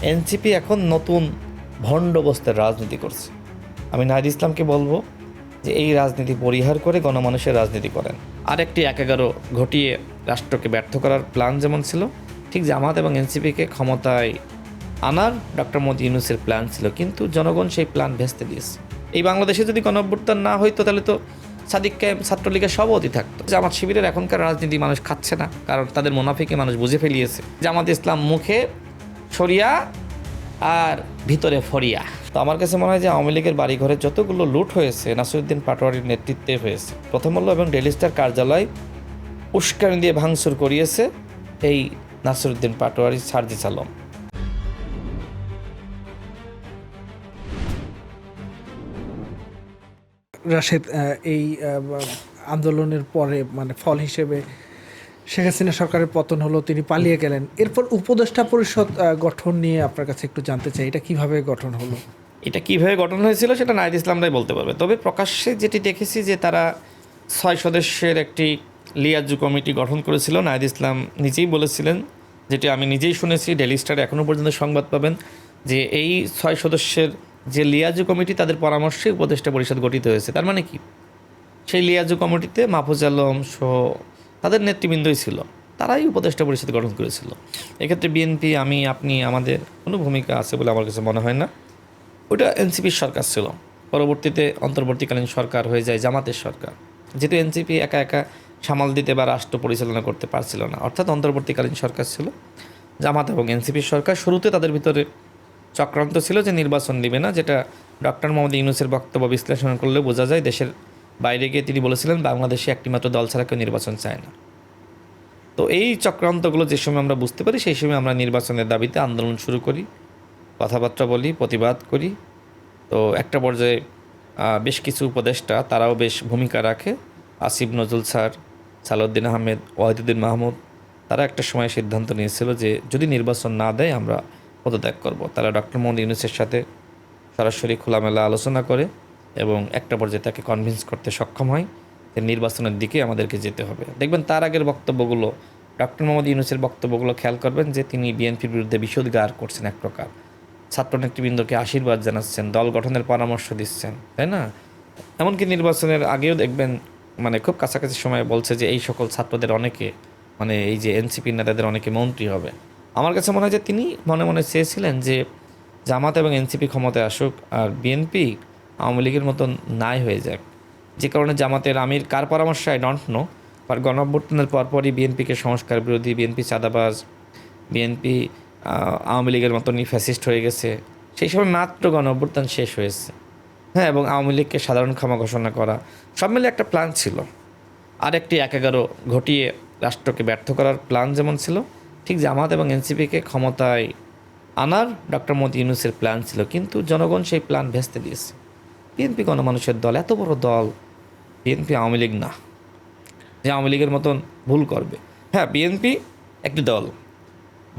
NCP এখন নতুন ভণ্ড অবস্থার রাজনীতি করছে। আমি নাহিদ ইসলামকে বলবো যে এই রাজনীতি পরিহার করে গণমানুষের রাজনীতি করেন। আরেকটি ১/১১ ঘটিয়ে রাষ্ট্রকে ব্যর্থ করার প্ল্যান যেমন ছিল, ঠিক জামাত এবং এনসিপিকে ক্ষমতায় আনার ডক্টর মোহাম্মদ ইউনূসের প্ল্যান ছিল, কিন্তু জনগণ সেই প্ল্যান ভেস্তে দিয়েছে। এই বাংলাদেশে যদি গণঅভ্যুত্থান না হইতো তাহলে তো সাদিক কায়েম ছাত্রলীগের সভাপতি থাকতো। জামাত শিবিরের এখনকার রাজনীতি মানুষ খাচ্ছে না, কারণ তাদের মুনাফিকে মানুষ বুঝে ফেলিয়েছে। জামাত ইসলাম মুখে সরিয়া আর ভিতরে ফরিয়া। তো আমার কাছে মনে হয় যে আওয়ামী লীগের বাড়িঘরে যতগুলো লুট হয়েছে নাসিরউদ্দিন পাটোয়ারির নেতৃত্বে হয়েছে। প্রথম আলো এবং ডেইলি স্টার কার্যালয় উস্কানি দিয়ে ভাঙচুর করিয়েছে এই নাসিরউদ্দিন পাটোয়ারি সার্জিস আলম। রাশেদ, এই আন্দোলনের পরে মানে ফল হিসেবে শেখ হাসিনা সরকারের পতন হলো, তিনি পালিয়ে গেলেন। এরপর উপদেষ্টা পরিষদ গঠন নিয়ে আপনার কাছে একটু জানতে চাই, এটা কিভাবে গঠন হলো? এটা কীভাবে গঠন হয়েছিল সেটা নাহিদ ইসলামরাই বলতে পারবে। তবে প্রকাশ্যে যেটি দেখেছি যে তারা 6 সদস্যের একটি লিয়াজু কমিটি গঠন করেছিল। নাহিদ ইসলাম নিজেই বলেছিলেন, যেটি আমি নিজেই শুনেছি, ডেইলি স্টারে এখনও পর্যন্ত সংবাদ পাবেন, যে এই 6 সদস্যের যে লিয়াজু কমিটি তাদের পরামর্শে উপদেষ্টা পরিষদ গঠিত হয়েছে। তার মানে কি, সেই লিয়াজু কমিটিতে মাহফুজ আলম সহ তাদের নেতৃবৃন্দই ছিল, তারাই উপদেষ্টা পরিষদ গঠন করেছিল। এক্ষেত্রে বিএনপি, আমি, আপনি, আমাদের কোনো ভূমিকা আছে বলে আমার কাছে মনে হয় না। ওটা এনসিপির সরকার ছিল, পরবর্তীতে অন্তর্বর্তীকালীন সরকার হয়ে যায় জামাতের সরকার। যেহেতু এনসিপি একা একা সামাল দিতে বা রাষ্ট্র পরিচালনা করতে পারছিল না, অর্থাৎ অন্তর্বর্তীকালীন সরকার ছিল জামাত এবং এনসিপির সরকার। শুরুতে তাদের ভিতরে চক্রান্ত ছিল যে নির্বাচন দিবে না, যেটা ডক্টর মোহাম্মদ ইউনূসের বক্তব্য বিশ্লেষণ করলে বোঝা যায়। দেশের বাইরে গিয়ে তিনি বলেছিলেন বাংলাদেশে একটিমাত্র দল ছাড়া কেউ নির্বাচন চায় না। তো এই চক্রান্তগুলো যে সময় আমরা বুঝতে পারি, সেই সময় আমরা নির্বাচনের দাবিতে আন্দোলন শুরু করি, কথাবার্তা বলি, প্রতিবাদ করি। তো একটা পর্যায়ে বেশ কিছু উপদেষ্টা তারাও বেশ ভূমিকা রাখে। আসিফ নজরুল স্যার, সালাউদ্দিন আহমেদ, ওয়াহিদুদ্দিন মাহমুদ, তারা একটা সময় সিদ্ধান্ত নিয়েছিল যে যদি নির্বাচন না দেয় আমরা পদত্যাগ করব। তারা ডক্টর মোহাম্মদ ইউনূসের সাথে সরাসরি খোলামেলা আলোচনা করে এবং একটা পর্যায়ে তাকে কনভিন্স করতে সক্ষম হয় যে নির্বাচনের দিকে আমাদেরকে যেতে হবে। দেখবেন তার আগের বক্তব্যগুলো, ডক্টর মোহাম্মদ ইউনূসের বক্তব্যগুলো খেয়াল করবেন যে তিনি বিএনপির বিরুদ্ধে বিষোদ্গার করছেন, এক প্রকার ছাত্র নেতৃবৃন্দকে আশীর্বাদ জানাচ্ছেন, দল গঠনের পরামর্শ দিচ্ছেন, তাই না? এমনকি নির্বাচনের আগেও দেখবেন মানে খুব কাছাকাছি সময়ে বলছে যে এই সকল ছাত্রদের অনেকে, মানে এই যে এনসিপি নেতাদের অনেকে মন্ত্রী হবে। আমার কাছে মনে হয় যে তিনি মনে মনে চেয়েছিলেন যে জামাত এবং এনসিপি ক্ষমতায় আসুক আর বিএনপি আওয়ামী লীগের মতন নাই হয়ে যাক। যে কারণে জামাতের আমির কার পরামর্শ আই ডোন্ট নো, আর গণঅভ্যুত্থানের পরপরই বিএনপিকে সংস্কার বিরোধী, বিএনপি চাঁদাবাজ, বিএনপি আওয়ামী লীগের মতনই ফ্যাসিস্ট হয়ে গেছে, সেই সময় মাত্র গণঅভ্যুত্থান শেষ হয়েছে। হ্যাঁ, এবং আওয়ামী লীগকে সাধারণ ক্ষমা ঘোষণা করা, সব মিলে একটা প্ল্যান ছিল। আর একটি ১/১১ ঘটিয়ে রাষ্ট্রকে ব্যর্থ করার প্ল্যান যেমন ছিল, ঠিক জামাত এবং এনসিপিকে ক্ষমতায় আনার ডক্টর মোহাম্মদ ইউনূসের প্ল্যান ছিল, কিন্তু জনগণ সেই প্ল্যান ভেস্তে দিয়েছে। বিএনপি গণমানুষের দল, এত বড় দল, বিএনপি আওয়ামী লীগ না যে আওয়ামী লীগের মতন ভুল করবে। হ্যাঁ, বিএনপি একটি দল,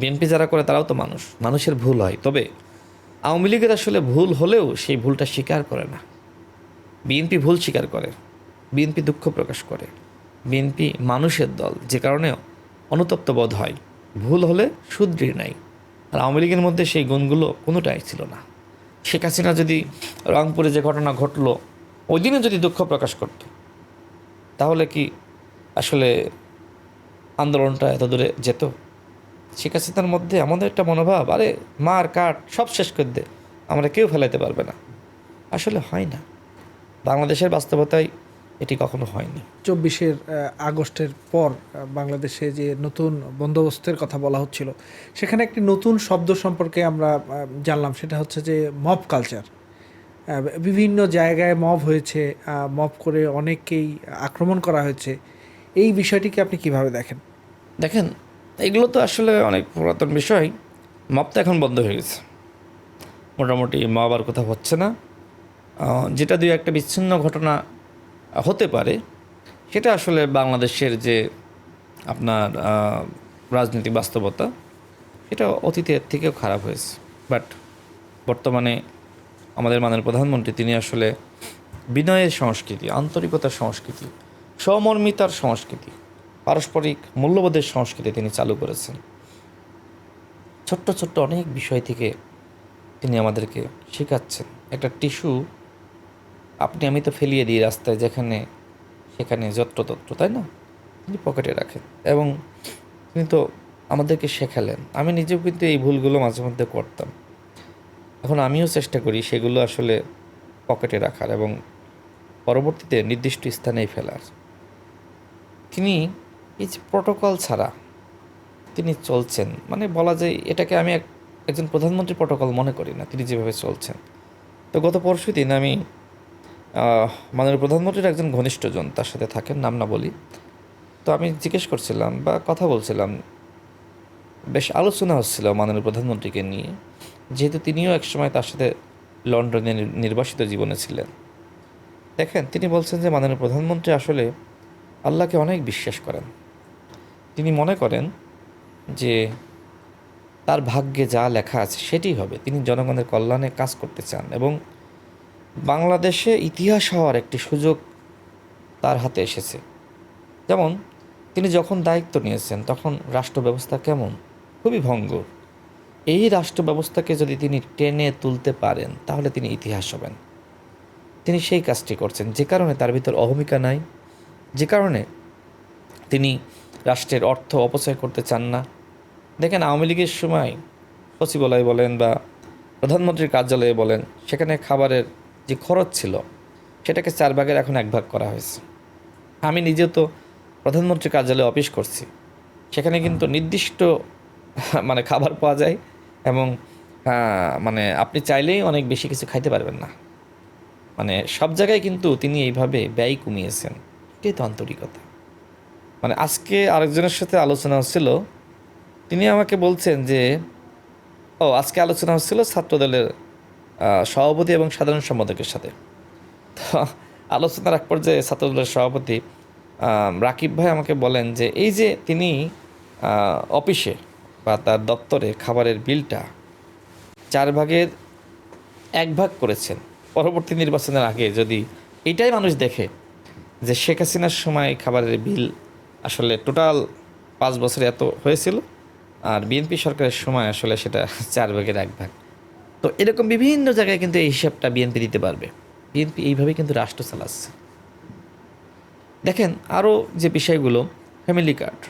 বিএনপি যারা করে তারাও তো মানুষ, মানুষের ভুল হয়। তবে আওয়ামী লীগের আসলে ভুল হলেও সেই ভুলটা স্বীকার করে না। বিএনপি ভুল স্বীকার করে, বিএনপি দুঃখ প্রকাশ করে, বিএনপি মানুষের দল, যে কারণে অনুতপ্ত বোধ হয়। ভুল হলে শুধরি নাই। আর আওয়ামী লীগের মধ্যে সেই গুণগুলো কোনোটাই ছিল না। শেখ হাসিনা যদি রংপুরে যে ঘটনা ঘটলো ওই দিনে যদি দুঃখ প্রকাশ করত, তাহলে কি আসলে আন্দোলনটা এত দূরে যেত? শেখ হাসিনার মধ্যে আমাদের একটা মনোভাব, আরে মার কাট সব শেষ করে দে, আমরা কেউ ফেলাইতে পারবে না। আসলে হয় না, বাংলাদেশের বাস্তবতায় এটি কখনো হয়নি। 24 আগস্টের পর বাংলাদেশে যে নতুন বন্দোবস্তের কথা বলা হচ্ছিল, সেখানে একটি নতুন শব্দ সম্পর্কে আমরা জানলাম, সেটা হচ্ছে যে মব কালচার। বিভিন্ন জায়গায় মব হয়েছে, মব করে অনেককেই আক্রমণ করা হয়েছে। এই বিষয়টিকে আপনি কিভাবে দেখেন? দেখেন, এগুলো তো আসলে অনেক পুরাতন বিষয়। মব তো এখন বন্ধ হয়ে গেছে, মোটামুটি মব আর কোথাও হচ্ছে না। যেটা দুই একটা বিচ্ছিন্ন ঘটনা হতে পারে, সেটা আসলে বাংলাদেশের যে আপনার রাজনৈতিক বাস্তবতা, এটা অতীতের থেকেও খারাপ হয়েছে। বাট বর্তমানে আমাদের মাননীয় প্রধানমন্ত্রী তিনি আসলে বিনয়ের সংস্কৃতি, আন্তরিকতার সংস্কৃতি, সমর্মিতার সংস্কৃতি, পারস্পরিক মূল্যবোধের সংস্কৃতি তিনি চালু করেছেন। ছোট্ট ছোট্ট অনেক বিষয় থেকে তিনি আমাদেরকে শেখাচ্ছেন। একটা টিস্যু আপনি আমি তো ফেলিয়ে দিই রাস্তায়, যেখানে সেখানে যত্রতত্র, তাই না? তিনি পকেটে রাখেন এবং তিনি তো আমাদেরকে শেখালেন। আমি নিজেও কিন্তু এই ভুলগুলো মাঝে মধ্যে করতাম। এখন আমিও চেষ্টা করি সেগুলো আসলে পকেটে রাখার এবং পরবর্তীতে নির্দিষ্ট স্থানেই ফেলার। তিনি এই যে প্রোটোকল ছাড়া তিনি চলছেন, মানে বলা যায় এটাকে আমি একজন প্রধানমন্ত্রী প্রোটোকল মনে করি না, তিনি যেভাবে চলছেন। তো গত পরশু দিন আমি মাননীয় প্রধানমন্ত্রীর একজন ঘনিষ্ঠজন তার সাথে থাকেন, নাম না বলি, তো আমি জিজ্ঞেস করছিলাম বা কথা বলছিলাম, বেশ আলোচনা হচ্ছিল মাননীয় প্রধানমন্ত্রীকে নিয়ে, যেহেতু তিনিও একসময় তার সাথে লন্ডনে নির্বাসিত জীবনে ছিলেন। দেখেন, তিনি বলছেন যে মাননীয় প্রধানমন্ত্রী আসলে আল্লাহকে অনেক বিশ্বাস করেন। তিনি মনে করেন যে তার ভাগ্যে যা লেখা আছে সেটি হবে। তিনি জনগণের কল্যাণে কাজ করতে চান এবং বাংলাদেশে ইতিহাস হওয়ার একটি সুযোগ তার হাতে এসেছে। যেমন তিনি যখন দায়িত্ব নিয়েছেন তখন রাষ্ট্র ব্যবস্থা কেমন, খুবই ভঙ্গুর। এই রাষ্ট্র ব্যবস্থাকে যদি তিনি টেনে তুলতে পারেন তাহলে তিনি ইতিহাস হবেন। তিনি সেই কাজটি করছেন, যে কারণে তার ভিতর অহমিকা নাই, যে কারণে তিনি রাষ্ট্রের অর্থ অপচয় করতে চান না। দেখেন, আওয়ামী লীগের সময় সচিবালয় বলেন বা প্রধানমন্ত্রীর কার্যালয়ে বলেন, সেখানে খাবারের যে খরচ ছিল সেটাকে 4 ভাগের এখন 1 ভাগ করা হয়েছে। আমি নিজেও তো প্রধানমন্ত্রীর কার্যালয়ে অফিস করছি, সেখানে কিন্তু নির্দিষ্ট মানে খাবার পাওয়া যায় এবং মানে আপনি চাইলেই অনেক বেশি কিছু খাইতে পারবেন না। মানে সব জায়গায় কিন্তু তিনি এইভাবে ব্যয় কমিয়েছেন। এটাই তো আন্তরিকতা। মানে আজকে আরেকজনের সাথে আলোচনা হচ্ছিল, তিনি আমাকে বলছেন যে আজকে আলোচনা হচ্ছিল ছাত্রদলের সভাপতি এবং সাধারণ সম্পাদকের সাথে। তো আলোচনার এক পর্যায়ে ছাত্রদলের সভাপতি রাকিব ভাই আমাকে বলেন যে এই যে তিনি অফিসে বা তার দপ্তরে খাবারের বিলটা 4 ভাগের 1 ভাগ করেছেন, পরবর্তী নির্বাচনের আগে যদি এইটাই মানুষ দেখে যে শেখ হাসিনার সময় খাবারের বিল আসলে টোটাল 5 বছরে এত হয়েছিল, আর বিএনপি সরকারের সময় আসলে সেটা 4 ভাগের 1 ভাগ। তো এরকম বিভিন্ন জায়গায় কিন্তু এই হিসাবটা বিএনপি দিতে পারবে। বিএনপি এইভাবে কিন্তু রাষ্ট্র চালাচ্ছে। দেখেন, আরও যে বিষয়গুলো, ফ্যামিলি কার্ড,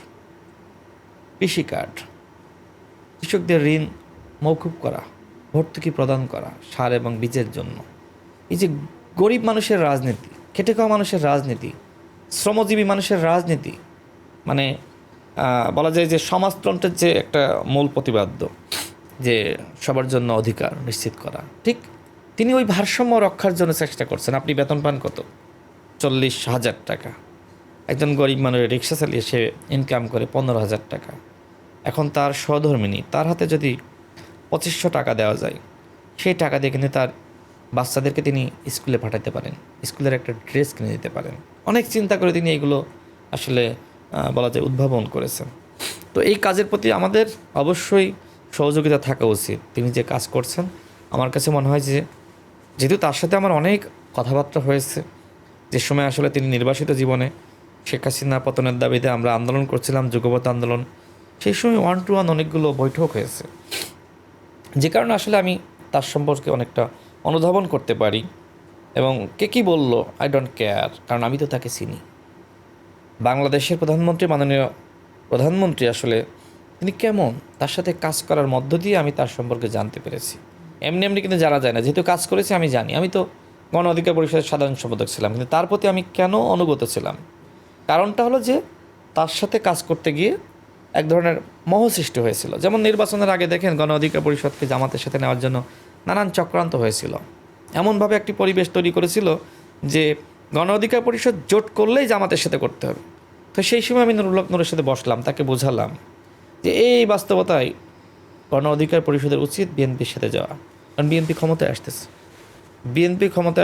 কৃষি কার্ড, কৃষকদের ঋণ মওকুফ করা, ভর্তুকি প্রদান করা সার এবং বীজের জন্য, এই যে গরিব মানুষের রাজনীতি, খেটে খাওয়া মানুষের রাজনীতি, শ্রমজীবী মানুষের রাজনীতি, মানে বলা যায় যে সমাজতন্ত্রের যে একটা মূল প্রতিপাদ্য যে সবার জন্য অধিকার নিশ্চিত করা, ঠিক তিনি ওই ভারসাম্য রক্ষার জন্য চেষ্টা করছেন। আপনি বেতন পান কত? 40,000 টাকা। একজন গরিব মানুষের রিক্সা চালিয়ে সে ইনকাম করে 15,000 টাকা। এখন তার সহধর্মিণী, তার হাতে যদি 2500 টাকা দেওয়া যায়, সেই টাকা দিয়ে কিন্তু তার বাচ্চাদেরকে তিনি স্কুলে পাঠাতে পারেন, স্কুলের একটা ড্রেস কিনে দিতে পারেন। অনেক চিন্তা করে তিনি এগুলো আসলে বলা যায় উদ্ভাবন করেছেন। তো এই কাজের প্রতি আমাদের অবশ্যই সহযোগিতা থাকা উচিত। তিনি যে কাজ করছেন, আমার কাছে মনে হয় যে যেহেতু তার সাথে আমার অনেক কথাবার্তা হয়েছে, যে সময় আসলে তিনি নির্বাসিত জীবনে শেখ হাসিনা পতনের দাবিতে আমরা আন্দোলন করছিলাম, যুগপৎ আন্দোলন, সেই সময় 1-to-1 অনেকগুলো বৈঠক হয়েছে, যে কারণে আসলে আমি তার সম্পর্কে অনেকটা অনুধাবন করতে পারি। এবং কে কী বললো আই ডোন্ট কেয়ার, কারণ আমি তো তাকে চিনি। বাংলাদেশের প্রধানমন্ত্রী, মাননীয় প্রধানমন্ত্রী আসলে তিনি কেমন, তার সাথে কাজ করার মধ্য দিয়ে আমি তার সম্পর্কে জানতে পেরেছি। এমনি এমনি কিন্তু জানা যায় না, যেহেতু কাজ করেছি আমি জানি। আমি তো গণ অধিকার পরিষদের সাধারণ সম্পাদক ছিলাম, কিন্তু তার প্রতি আমি কেন অনুগত ছিলাম? কারণটা হলো যে তার সাথে কাজ করতে গিয়ে এক ধরনের মোহ সৃষ্টি হয়েছিল। যেমন নির্বাচনের আগে দেখেন, গণ অধিকার পরিষদকে জামাতের সাথে নেওয়ার জন্য নানান চক্রান্ত হয়েছিল। এমনভাবে একটি পরিবেশ তৈরি করেছিল যে গণ অধিকার পরিষদ জোট করলেই জামাতের সাথে করতে হবে। তো সেই সময় আমি নুরুল হক নূরের সাথে বসলাম, তাকে বোঝালাম যে এই বাস্তবতায় গণ অধিকার পরিষদের উচিত বিএনপির সাথে যাওয়া, কারণ বিএনপি ক্ষমতায়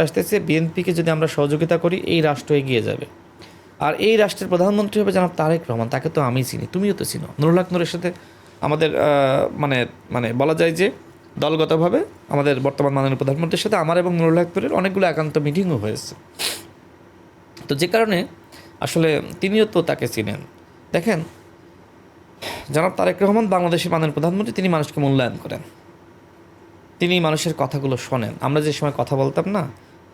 আসতেছে। বিএনপিকে যদি আমরা সহযোগিতা করি, এই রাষ্ট্র এগিয়ে যাবে। আর এই রাষ্ট্রের প্রধানমন্ত্রী হবে জনাব তারেক রহমান, তাকে তো আমি চিনি, তুমিও তো চিনো। নুরুল হক নূরের সাথে আমাদের মানে বলা যায় যে দলগতভাবে আমাদের বর্তমান মাননীয় প্রধানমন্ত্রীর সাথে আমার এবং নুরুল হক নূরের অনেকগুলো একান্ত মিটিংও হয়েছে। তো যে কারণে আসলে তিনিও তো তাকে চিনেন। দেখেন, জনাব তারেক রহমান বাংলাদেশের মাননীয় প্রধানমন্ত্রী, তিনি মানুষকে মূল্যায়ন করেন, তিনি মানুষের কথাগুলো শোনেন। আমরা যে সময় কথা বলতাম না,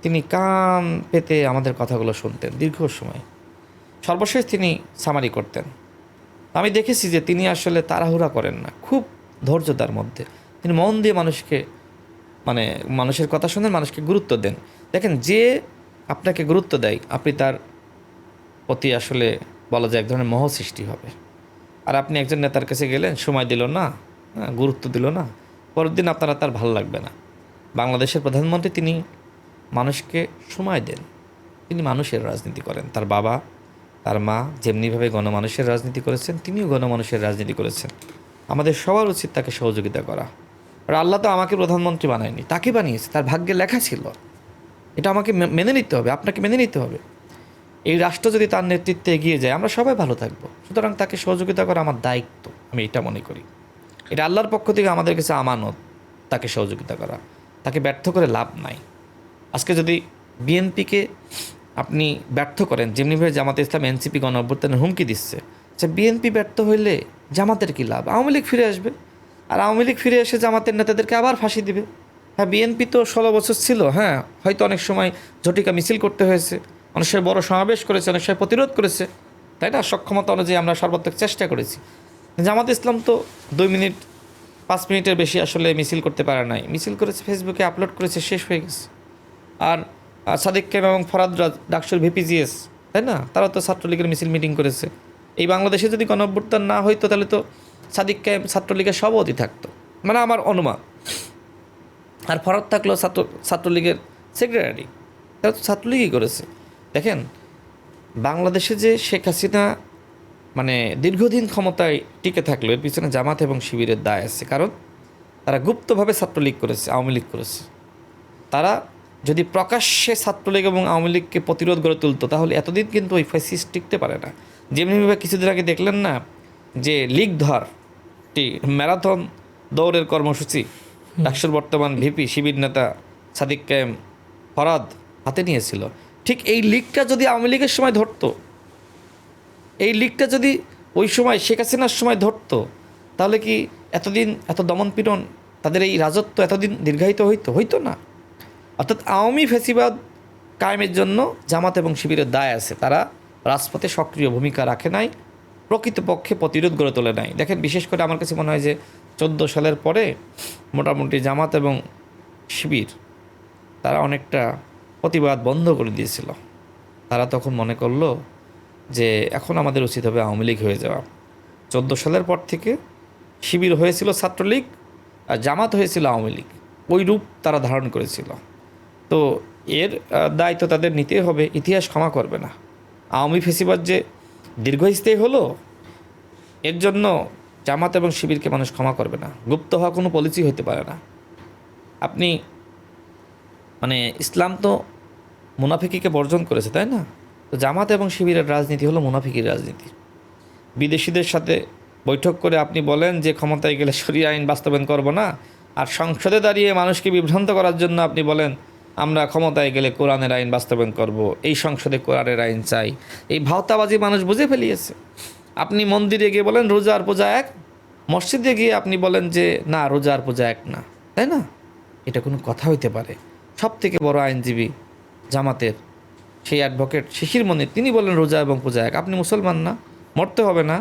তিনি কান পেতে আমাদের কথাগুলো শুনতেন দীর্ঘ সময়। সর্বশেষ তিনি সামারি করতেন। আমি দেখেছি যে তিনি আসলে তাড়াহুড়া করেন না, খুব ধৈর্যতার মধ্যে তিনি মন দিয়ে মানুষকে মানুষের কথা শোনেন, মানুষকে গুরুত্ব দেন। দেখেন, যে আপনাকে গুরুত্ব দেয়, আপনি তার প্রতি আসলে বলা যায় এক ধরনের মোহ সৃষ্টি হবে। আর আপনি একজন নেতার কাছে গেলেন, সময় দিল না, গুরুত্ব দিল না, পরের দিন আপনারা তার ভালো লাগবে না। বাংলাদেশের প্রধানমন্ত্রী তিনি মানুষকে সময় দেন, তিনি মানুষের রাজনীতি করেন। তার বাবা, তার মা যেমনিভাবে গণমানুষের রাজনীতি করেছেন, তিনিও গণমানুষের রাজনীতি করেছেন। আমাদের সবার উচিত তাকে সহযোগিতা করা। আর আল্লাহ তো আমাকে প্রধানমন্ত্রী বানায়নি, তাকে বানিয়েছে, তার ভাগ্যে লেখা ছিল। এটা আমাকে মেনে নিতে হবে, আপনাকে মেনে নিতে হবে। এই রাষ্ট্র যদি তার নেতৃত্বে এগিয়ে যায়, আমরা সবাই ভালো থাকবো। সুতরাং তাকে সহযোগিতা করা আমার দায়িত্ব, আমি এটা মনে করি। এটা আল্লাহর পক্ষ থেকে আমাদের কাছে আমানত, তাকে সহযোগিতা করা। তাকে ব্যর্থ করে লাভ নাই। আজকে যদি বিএনপিকে আপনি ব্যর্থ করেন, যেমনিভাবে জামাতে ইসলাম এনসিপি গণ অভ্যুত্থানের হুমকি দিচ্ছে, আচ্ছা বিএনপি ব্যর্থ হইলে জামাতের কী লাভ? আওয়ামী লীগ ফিরে আসবে, আর আওয়ামী লীগ ফিরে এসে জামাতের নেতাদেরকে আবার ফাঁসি দিবে। হ্যাঁ, বিএনপি তো 16 বছর ছিল, হ্যাঁ হয়তো অনেক সময় ঝটিকা মিছিল করতে হয়েছে, অনেক সময় বড় সমাবেশ করেছে, অনেক সময় প্রতিরোধ করেছে, তাই না? সক্ষমতা অনুযায়ী আমরা সর্বাত্মক চেষ্টা করেছি। জামাত ইসলাম তো 2 মিনিট 5 মিনিটের বেশি আসলে মিছিল করতে পারে নাই, মিছিল করেছে, ফেসবুকে আপলোড করেছে, শেষ হয়ে গেছে। আর সাদিক কায়েম এবং ফরহাদ রাজ, ডাকসুর ভিপিজিএস, তাই না, তারা তো ছাত্রলীগের মিছিল মিটিং করেছে। এই বাংলাদেশে যদি গণ অভ্যুত্থান না হইতো, তাহলে তো সাদিক কায়েম ছাত্রলীগের সভাপতি থাকতো, মানে আমার অনুমান। আর ফরহাদ থাকলো ছাত্রলীগের সেক্রেটারি, তারা তো ছাত্রলীগই করেছে। দেখেন, বাংলাদেশে যে শেখ হাসিনা দীর্ঘদিন ক্ষমতায় টিকে থাকলো, এর পিছনে জামাত এবং শিবিরের দায় আছে। কারণ তারা গুপ্তভাবে ছাত্রলীগ করেছে, আওয়ামী লীগ করেছে। তারা যদি প্রকাশ্যে ছাত্রলীগ এবং আওয়ামী লীগকে প্রতিরোধ গড়ে তুলতো, তাহলে এতদিন কিন্তু ওই ফ্যাসিস্ট টিকতে পারে না। যেমনিভাবে কিছুদিন আগে দেখলেন না যে লিগ ধরটি ম্যারাথন দৌড়ের কর্মসূচি ডাকসুর বর্তমান ভিপি শিবির নেতা সাদিক কায়েম ফরহাদ হাতে নিয়েছিল, ঠিক এই লিগটা যদি আওয়ামী লীগের সময় ধরতো, এই লিগটা যদি ওই সময় শেখ হাসিনার সময় ধরতো, তাহলে কি এতদিন এত দমনপীড়ন, তাদের এই রাজত্ব এতদিন দীর্ঘায়িত হইতো না। অর্থাৎ আওয়ামী ফ্যাসিবাদ কায়েমের জন্য জামাত এবং শিবিরের দায় আছে। তারা রাজপথে সক্রিয় ভূমিকা রাখে নাই, প্রকৃতপক্ষে প্রতিরোধ গড়ে তোলে নাই। দেখেন, বিশেষ করে আমার কাছে মনে হয় যে 14 সালের পরে মোটামুটি জামাত এবং শিবির তারা অনেকটা প্রতিবাদ বন্ধ করে দিয়েছিল। তারা তখন মনে করলো যে এখন আমাদের উচিত হবে আওয়ামী লীগ হয়ে যাওয়া। 14 সালের পর থেকে শিবির হয়েছিল ছাত্রলীগ, আর জামাত হয়েছিল আওয়ামী লীগ, ওই রূপ তারা ধারণ করেছিল। তো এর দায়িত্ব তাদের নিতে হবে, ইতিহাস ক্ষমা করবে না। আওয়ামী ফেসিবাদ যে দীর্ঘস্থায়ী হলো, এর জন্য জামাত এবং শিবিরকে মানুষ ক্ষমা করবে না। গুপ্ত হওয়া কোনো পলিসি হতে পারে না। আপনি ইসলাম তো মুনাফিকিকে বর্জন করেছে, তাই না? তো জামাত এবং শিবিরের রাজনীতি হলো মুনাফিকির রাজনীতি। বিদেশিদের সাথে বৈঠক করে আপনি বলেন যে ক্ষমতায় গেলে শরিয়া আইন বাস্তবায়ন করব না, আর সংসদে দাঁড়িয়ে মানুষকে বিভ্রান্ত করার জন্য আপনি বলেন আমরা ক্ষমতায় গেলে কোরআনের আইন বাস্তবায়ন করব, এই সংসদে কোরআনের আইন চাই। এই ভাওতাবাজি মানুষ বুঝে ফেলিয়েছে। আপনি মন্দিরে গিয়ে বলেন রোজা আর পূজা এক, মসজিদে গিয়ে আপনি বলেন যে না, রোজা আর পূজা এক না, তাই না? এটা কোনো কথা হইতে পারে? সব থেকে বড় আইনজীবী জামাতের সেই অ্যাডভোকেট শিশির মনির, তিনি বলেন রোজা এবং পূজা এক। আপনি মুসলমান না, মরতে হবে না?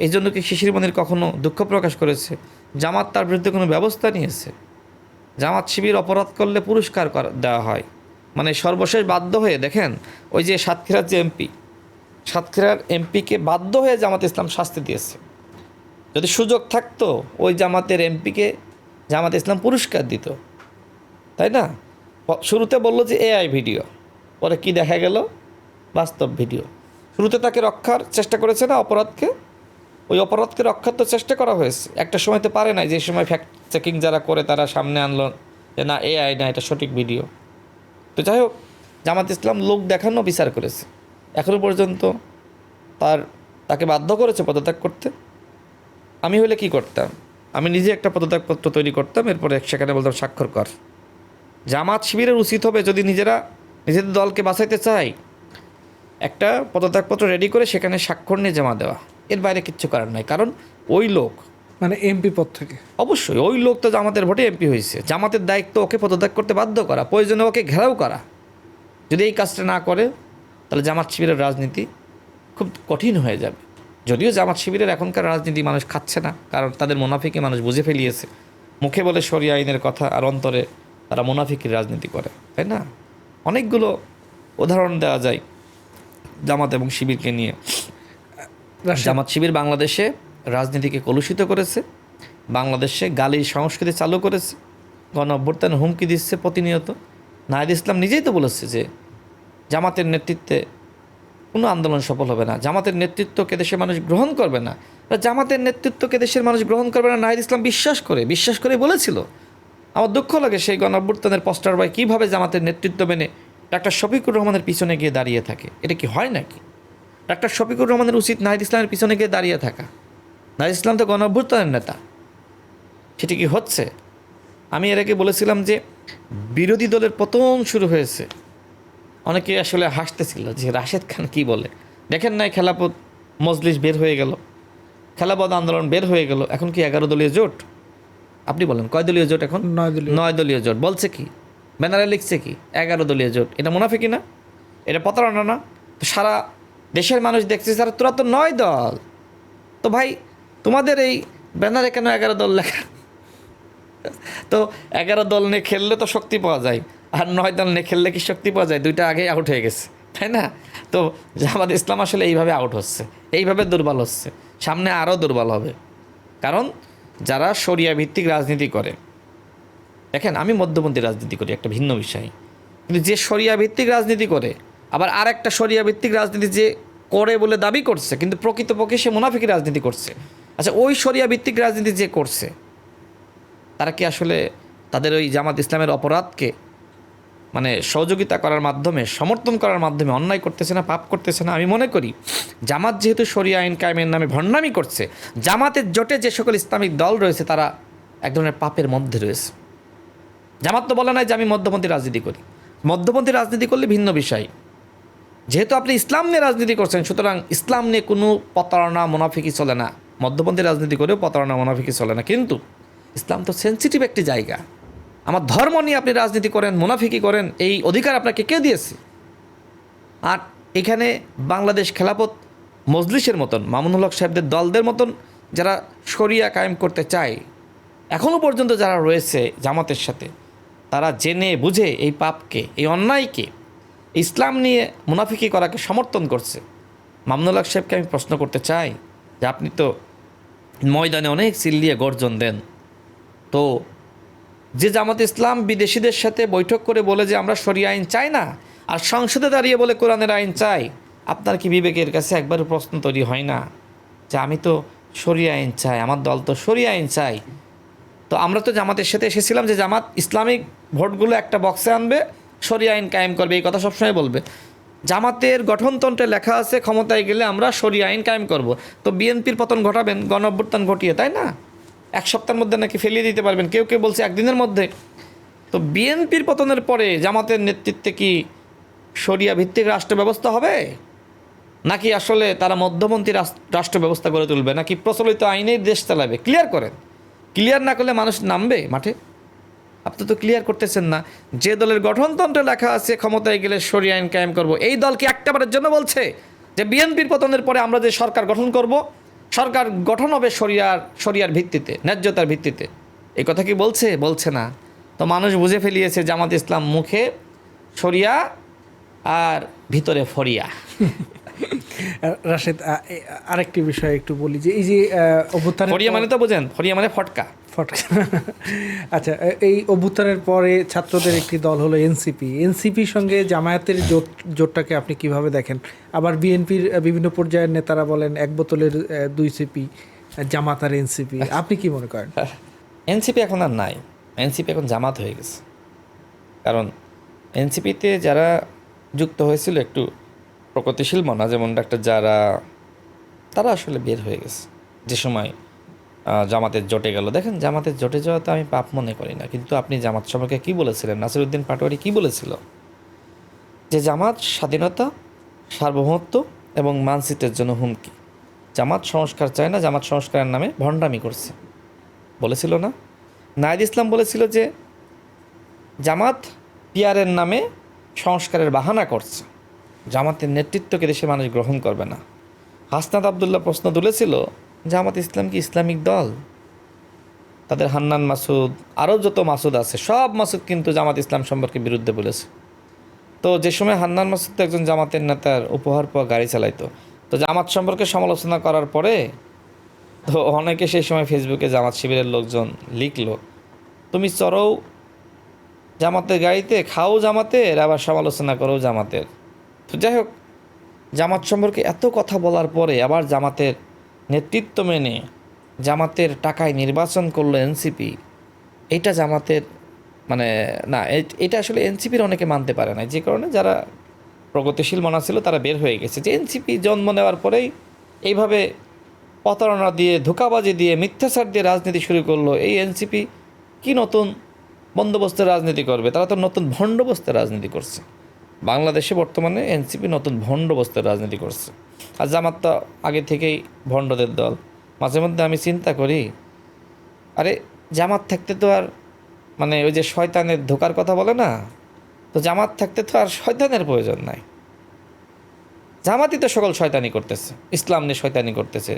এই জন্য কি শিশির মনির কখনো দুঃখ প্রকাশ করেছে? জামাত তার বিরুদ্ধে কোনো ব্যবস্থা নিয়েছে? জামাত শিবির অপরাধ করলে পুরস্কার দেওয়া হয়, সর্বশেষ বাধ্য হয়ে দেখেন, ওই যে সাতক্ষীরার যে এমপি, সাতক্ষীরার এমপিকে বাধ্য হয়ে জামাত ইসলাম শাস্তি দিয়েছে। যদি সুযোগ থাকতো ওই জামাতের এমপিকে জামাত ইসলাম পুরস্কার দিত, তাই না? শুরুতে বললো যে এআই ভিডিও, পরে কি দেখা গেল? বাস্তব ভিডিও। শুরুতে তাকে রক্ষার চেষ্টা করেছে না অপরাধকে, ওই অপরাধকে রক্ষার তো চেষ্টা করা হয়েছে। একটা সময় তো পারে নাই, যে সময় ফ্যাক্ট চেকিং যারা করে তারা সামনে আনলো যে না এআই না, এটা সঠিক ভিডিও। তো যাই হোক, জামাত ইসলাম লোক দেখানো বিচার করেছে, এখনও পর্যন্ত তাকে বাধ্য করেছে পদত্যাগ করতে। আমি হলে কি করতাম? আমি নিজে একটা পদত্যাগপত্র তৈরি করতাম, এরপরে সেখানে বলতাম স্বাক্ষর কর। জামাত শিবিরের উচিত হবে, যদি নিজেদের দলকে বাঁচাইতে চায়, একটা পদত্যাগপত্র রেডি করে সেখানে স্বাক্ষর নিয়ে জমা দেওয়া। এর বাইরে কিচ্ছু করার নাই। কারণ ওই লোক, মানে এমপি পদ থেকে অবশ্যই ওই লোক তো জামাতের ভোটে এমপি হয়েছে, জামাতের দায়িত্ব ওকে পদত্যাগ করতে বাধ্য করা, প্রয়োজনে ওকে ঘেরাও করা। যদি এই কাজটা না করে তাহলে জামাত শিবিরের রাজনীতি খুব কঠিন হয়ে যাবে। যদিও জামাত শিবিরের এখনকার রাজনীতি মানুষ খাচ্ছে না, কারণ তাদের মুনাফিকে মানুষ বুঝে ফেলিয়েছে। মুখে বলে শরিয়া আইনের কথা, আর অন্তরে তারা মুনাফিকের রাজনীতি করে, তাই না? অনেকগুলো উদাহরণ দেওয়া যায় জামাত এবং শিবিরকে নিয়ে। জামাত শিবির বাংলাদেশে রাজনীতিকে কলুষিত করেছে, বাংলাদেশে গালির সংস্কৃতি চালু করেছে, গণ অভ্যুত্থানে হুমকি দিচ্ছে প্রতিনিয়ত। নাহিদ ইসলাম নিজেই তো বলেছে যে জামাতের নেতৃত্বে কোনো আন্দোলন সফল হবে না, জামাতের নেতৃত্বকে দেশের মানুষ গ্রহণ করবে না। জামাতের নেতৃত্বকে দেশের মানুষ গ্রহণ করবে না নাহিদ ইসলাম বিশ্বাস করে বলেছিল। আমার দুঃখ লাগে সেই গণ অভ্যুত্থানের পোস্টার বয় কীভাবে জামাতের নেতৃত্ব মেনে ডাক্তার শফিকুর রহমানের পিছনে গিয়ে দাঁড়িয়ে থাকে। এটা কি হয় নাকি? ডাক্তার শফিকুর রহমানের উচিত নাহিদ ইসলামের পিছনে গিয়ে দাঁড়িয়ে থাকা। নাহিদ ইসলাম তো গণ অভ্যুত্থানের নেতা, সেটি কি হচ্ছে? আমি এর আগে বলেছিলাম যে বিরোধী দলের পতন শুরু হয়েছে। অনেকে আসলে হাসতেছিল যে রাশেদ খান কি বলে, দেখেন নাই খেলাপথ মজলিস বের হয়ে গেল, খেলাপথ আন্দোলন বের হয়ে গেল, এখন কি 11 দলীয় জোট? আপনি বলেন কয় দলীয় জোট এখন? 9 দলীয় জোট। বলছে কি, ব্যানারে লিখছে কি 11 দলীয় জোট। এটা মুনাফিকি না? এটা প্রতারণা না? তো সারা দেশের মানুষ দেখছে স্যার তোরা তো 9 দল, তো ভাই তোমাদের এই ব্যানারে কেন 11 দল লেখা? তো 11 দল নিয়ে খেললে তো শক্তি পাওয়া যায়, আর 9 দল নিয়ে খেললে কি শক্তি পাওয়া যায়? দুইটা আগেই আউট হয়ে গেছে, তাই না? তো জামাত ইসলাম আসলে এইভাবে আউট হচ্ছে, এইভাবে দুর্বল হচ্ছে, সামনে আরও দুর্বল হবে। কারণ যারা শরিয়া ভিত্তিক রাজনীতি করে, দেখেন আমি মধ্যপন্থী রাজনীতি করি, একটা ভিন্ন বিষয়, কিন্তু যে শরিয়া ভিত্তিক রাজনীতি করে, আবার আর একটা শরিয়া ভিত্তিক রাজনীতি যে করে বলে দাবি করছে, কিন্তু প্রকৃতপক্ষে সে মুনাফিকি রাজনীতি করছে। আচ্ছা, ওই শরিয়া ভিত্তিক রাজনীতি যে করছে, তারা কি আসলে তাদের ওই জামাত ইসলামের অপরাধকে মানে সহযোগিতা করার মাধ্যমে, সমর্থন করার মাধ্যমে অন্যায় করতেছে না, পাপ করতেছে না? আমি মনে করি জামাত যেহেতু শরিয়া আইন কায়েমের নামে ভণ্ডামি করছে, জামাতের জোটে যে সকল ইসলামিক দল রয়েছে তারা এক ধরনের পাপের মধ্যে রয়েছে। জামাত তো বলে নাই যে আমি মধ্যপন্থী রাজনীতি করি, মধ্যপন্থী রাজনীতি করলে ভিন্ন বিষয়। যেহেতু আপনি ইসলাম নিয়ে রাজনীতি করছেন, সুতরাং ইসলাম নিয়ে কোনো প্রতারণা মুনাফিকি চলে না। মধ্যপন্থী রাজনীতি করেও প্রতারণা মুনাফিকি চলে না, কিন্তু ইসলাম তো সেন্সিটিভ একটি জায়গা। আমার ধর্ম নিয়ে আপনি রাজনীতি করেন, মুনাফিকি করেন, এই অধিকার আপনাকে কে দিয়েছে? আর এখানে বাংলাদেশ খেলাফত মজলিসের মতন, মামুনুল হক সাহেবদের দলদের মতন যারা শরিয়া কায়েম করতে চায়, এখনও পর্যন্ত যারা রয়েছে জামাতের সাথে, তারা জেনে বুঝে এই পাপকে, এই অন্যায়কে, ইসলাম নিয়ে মুনাফিকি করাকে সমর্থন করছে। মামুনুল হক সাহেবকে আমি প্রশ্ন করতে চাই যে আপনি তো ময়দানে অনেক চিল্লিয়ে গর্জন দেন, তো যে জামাত ইসলাম বিদেশিদের সাথে বৈঠক করে বলে যে আমরা শরিয়া আইন চাই না, আর সংসদে দাঁড়িয়ে বলে কোরআনের আইন চাই, আপনার কি বিবেকের কাছে একবারও প্রশ্ন তৈরি হয় না যে আমি তো শরিয়া আইন চাই, আমার দল তো শরিয়া আইন চাই? তো আমরা তো জামাতের সাথে এসেছিলাম যে জামাত ইসলামিক ভোটগুলো একটা বক্সে আনবে, শরিয়া আইন কায়েম করবে, এই কথা সবসময় বলবে। জামাতের গঠনতন্ত্রে লেখা আছে ক্ষমতায় গেলে আমরা শরিয়া আইন কায়েম করব। তো বিএনপির পতন ঘটাবেন গণ অভ্যুত্থান ঘটিয়ে, তাই না? 1 সপ্তাহের মধ্যে নাকি ফেলিয়ে দিতে পারবেন, কেউ কেউ বলছে 1 দিনের মধ্যে। তো বিএনপির পতনের পরে জামাতের নেতৃত্বে কি শরিয়া ভিত্তিক রাষ্ট্র ব্যবস্থা হবে, নাকি আসলে তারা মধ্যপন্থী রাষ্ট্র ব্যবস্থা গড়ে তুলবে, নাকি প্রচলিত আইনেই দেশ চালাবে? ক্লিয়ার করেন। ক্লিয়ার না করলে মানুষ নামবে মাঠে? আপনি তো ক্লিয়ার করতেছেন না। যে দলের গঠনতন্ত্রে লেখা আছে ক্ষমতায় গেলে শরিয়া আইন কায়েম করব, এই দল কি একটাবারের জন্য বলছে যে বিএনপির পতনের পরে আমরা যে সরকার গঠন করব, সরকার গঠন হবে শরিয়ার ভিত্তিতে, ন্যায্যতার ভিত্তিতে? এই কথা কি বলছে? বলছে না। তো মানুষ বুঝে ফেলিয়েছে জামাত ইসলাম মুখে শরিয়া আর ভিতরে ফরিয়া। রাশেদ, আরেকটি বিষয় একটু বলি যে এই যে অভ্যুত্থানের ফরিয়া মানে তো বোঝেন, ফরিয়া মানে ফটকা। আচ্ছা, এই অভ্যুত্থানের পরে ছাত্রদের একটি দল হলো এনসিপির সঙ্গে জামায়াতের জোটটাকে আপনি কিভাবে দেখেন? আবার বিএনপির বিভিন্ন পর্যায়ের নেতারা বলেন 1 বোতলের 2 সিপি, জামাত আর এনসিপি। আপনি কি মনে করেন? এনসিপি এখন আর নাই, এনসিপি এখন জামাত হয়ে গেছে। কারণ এনসিপিতে যারা যুক্ত হয়েছিল একটু প্রগতিশীল মনা, যেমন ডাক্তার যারা, তারা আসলে বের হয়ে গেছে যে সময় জামাতের জোটে গেল। দেখেন, জামাতের জোটে যাওয়া তো আমি পাপ মনে করি না, কিন্তু আপনি জামাত সম্পর্কে কী বলেছিলেন? নাসিরউদ্দিন পাটোয়ারি কী বলেছিল? যে জামাত স্বাধীনতা, সার্বভৌমত্ব এবং মানচিত্রের জন্য হুমকি। জামাত সংস্কার চায় না, জামাত সংস্কারের নামে ভণ্ডামি করছে, বলেছিল না? নাহিদ ইসলাম বলেছিল যে জামাত পিয়ারের নামে সংস্কারের বাহানা করছে, জামাতের নেতৃত্বকে দেশে মানুষ গ্রহণ করবে না। হাসনাত আবদুল্লাহ প্রশ্ন তুলেছিল, জামাত ইসলাম কি ইসলামিক দল? তাদের হান্নান মাসুদ, আরও যত মাসুদ আছে সব মাসুদ কিন্তু জামাত ইসলাম সম্পর্কে বিরুদ্ধে বলেছে। তো যে সময় হান্নান মাসুদ তো একজন জামাতের নেতার উপহার পাওয়া গাড়ি চালাইতো, তো জামাত সম্পর্কে সমালোচনা করার পরে তো অনেকে সেই সময় ফেসবুকে জামাত শিবিরের লোকজন লিখলো, তুমি চড়ও জামাতের গাড়িতে, খাও জামাতের, আবার সমালোচনা করো জামাতের। তো যাই হোক, জামাত সম্পর্কে এত কথা বলার পরে আবার জামাতের নেতৃত্ব মেনে জামাতের টাকায় নির্বাচন করলো এনসিপি, এইটা জামাতের মানে না, এটা আসলে এনসিপির অনেকে মানতে পারে না, যে কারণে যারা প্রগতিশীল মনা ছিল তারা বের হয়ে গেছে যে এনসিপি জন্ম নেওয়ার পরেই এইভাবে প্রতারণা দিয়ে, ধোঁকাবাজি দিয়ে, মিথ্যাচার দিয়ে রাজনীতি শুরু করলো। এই এনসিপি কি নতুন বন্দোবস্তের রাজনীতি করবে? তারা তো নতুন ভণ্ডবস্তের রাজনীতি করছে। বাংলাদেশে বর্তমানে এনসিপি নতুন ভণ্ডবস্তের রাজনীতি করছে, আর জামাত তো আগে থেকেই ভণ্ডদের দল। মাঝে মধ্যে আমি চিন্তা করি, আরে জামাত থাকতে তো আর মানে ওই যে শয়তানের ধোকার কথা বলে না, তো জামাত থাকতে তো আর শয়তানের প্রয়োজন নাই। জামাতই তো সকল শয়তানি করতেছে, ইসলাম নিয়ে শয়তানি করতেছে,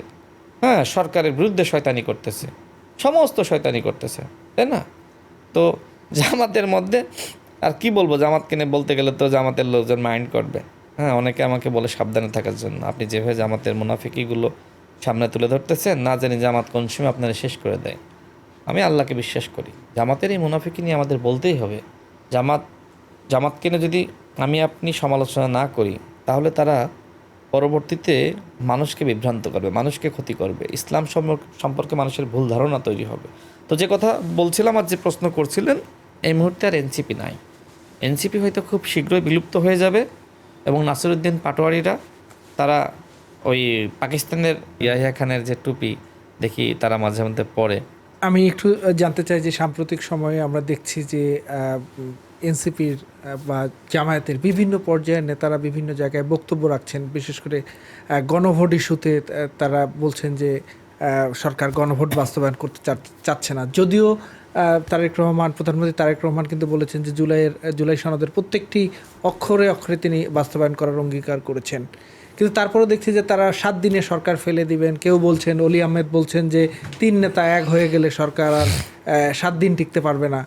হ্যাঁ, সরকারের বিরুদ্ধে শয়তানি করতেছে, সমস্ত শয়তানি করতেছে, তাই না? তো জামাতের মধ্যে আর কি বলবো, জামাতকে নিয়ে বলতে গেলে তো জামাতের লোকজন মাইন্ড করবে। হ্যাঁ, অনেকে আমাকে বলে সাবধানে থাকার জন্য, আপনি যেভাবে জামাতের মুনাফিকিগুলো সামনে তুলে ধরতেছেন, না জানি জামাত কোন সময় আপনারা শেষ করে দেয়। আমি আল্লাহকে বিশ্বাস করি, জামাতের এই মুনাফিকি নিয়ে আমাদের বলতেই হবে। জামাতকে নিয়ে যদি আমি আপনি সমালোচনা না করি, তাহলে তারা পরবর্তীতে মানুষকে বিভ্রান্ত করবে, মানুষকে ক্ষতি করবে, ইসলাম সম্পর্কে মানুষের ভুল ধারণা তৈরি হবে। তো যে কথা বলছিলাম আর যে প্রশ্ন করছিলেন, এই মুহূর্তে আর এনসিপি নাই। এনসিপি হয়তো খুব শীঘ্রই বিলুপ্ত হয়ে যাবে, এবং নাসিরউদ্দিন পাটোয়ারিরা তারা ওই পাকিস্তানের ইয়াহিয়া খানের যে টুপি দেখি তারা মাঝে মধ্যে পরে। আমি একটু জানতে চাই যে সাম্প্রতিক সময়ে আমরা দেখছি যে এনসিপির বা জামায়াতের বিভিন্ন পর্যায়ের নেতারা বিভিন্ন জায়গায় বক্তব্য রাখছেন, বিশেষ করে গণভোট ইস্যুতে তারা বলছেন যে সরকার গণভোট বাস্তবায়ন করতে চাচ্ছে না। যদিও প্রধানমন্ত্রী তারেক রহমান কিন্তু বলেছেন যে জুলাই সনদের প্রত্যেকটি অক্ষরে অক্ষরে তিনি বাস্তবায়ন করার অঙ্গীকার করেছেন, কিন্তু তারপরেও দেখছি যে তারা 7 দিনে সরকার ফেলে দিবেন। কেউ বলছেন, অলি আহমেদ বলছেন যে 3 নেতা এক হয়ে গেলে সরকার আর 7 দিন টিকতে পারবে না।